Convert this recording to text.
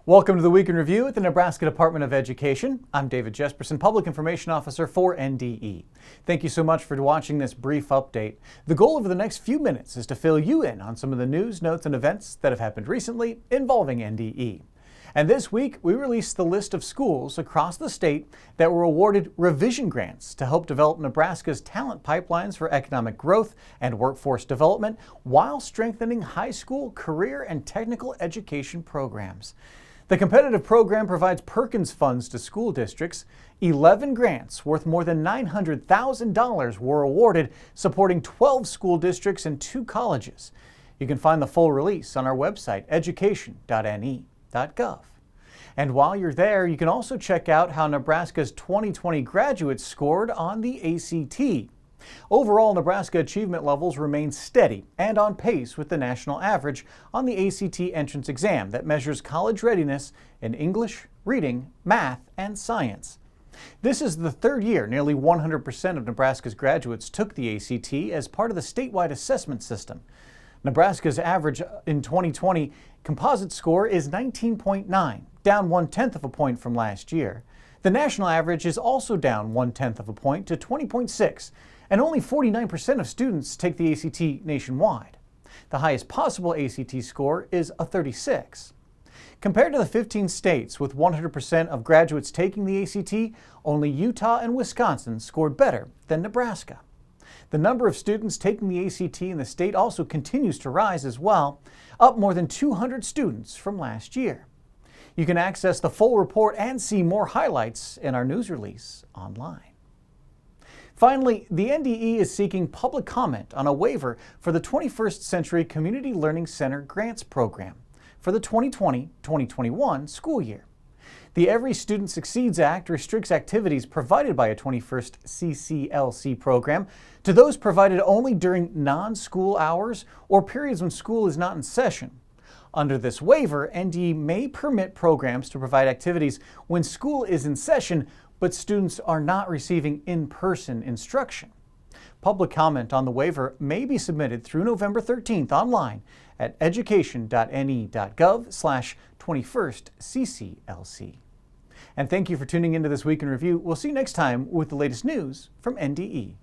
Welcome to the Week in Review at the Nebraska Department of Education. I'm David Jesperson, Public Information Officer for NDE. Thank you so much for watching this brief update. The goal over the next few minutes is to fill you in on some of the news, notes, and events that have happened recently involving NDE. And this week, we released the list of schools across the state that were awarded revision grants to help develop Nebraska's talent pipelines for economic growth and workforce development while strengthening high school, career, and technical education programs. The competitive program provides Perkins funds to school districts. 11 grants worth more than $900,000 were awarded, supporting 12 school districts and 2 colleges. You can find the full release on our website, education.ne.gov. And while you're there, you can also check out how Nebraska's 2020 graduates scored on the ACT. Overall, Nebraska achievement levels remain steady and on pace with the national average on the ACT entrance exam that measures college readiness in English, reading, math, and science. This is the third year nearly 100% of Nebraska's graduates took the ACT as part of the statewide assessment system. Nebraska's average in 2020 composite score is 19.9, down 1/10 of a point from last year. The national average is also down 1/10 of a point to 20.6, and only 49% of students take the ACT nationwide. The highest possible ACT score is a 36. Compared to the 15 states with 100% of graduates taking the ACT, only Utah and Wisconsin scored better than Nebraska. The number of students taking the ACT in the state also continues to rise as well, up more than 200 students from last year. You can access the full report and see more highlights in our news release online. Finally, the NDE is seeking public comment on a waiver for the 21st Century Community Learning Center Grants Program for the 2020-2021 school year. The Every Student Succeeds Act restricts activities provided by a 21st CCLC program to those provided only during non-school hours or periods when school is not in session. Under this waiver, NDE may permit programs to provide activities when school is in session, but students are not receiving in-person instruction. Public comment on the waiver may be submitted through November 13th online at education.ne.gov/21stcclc. And thank you for tuning into this Week in Review. We'll see you next time with the latest news from NDE.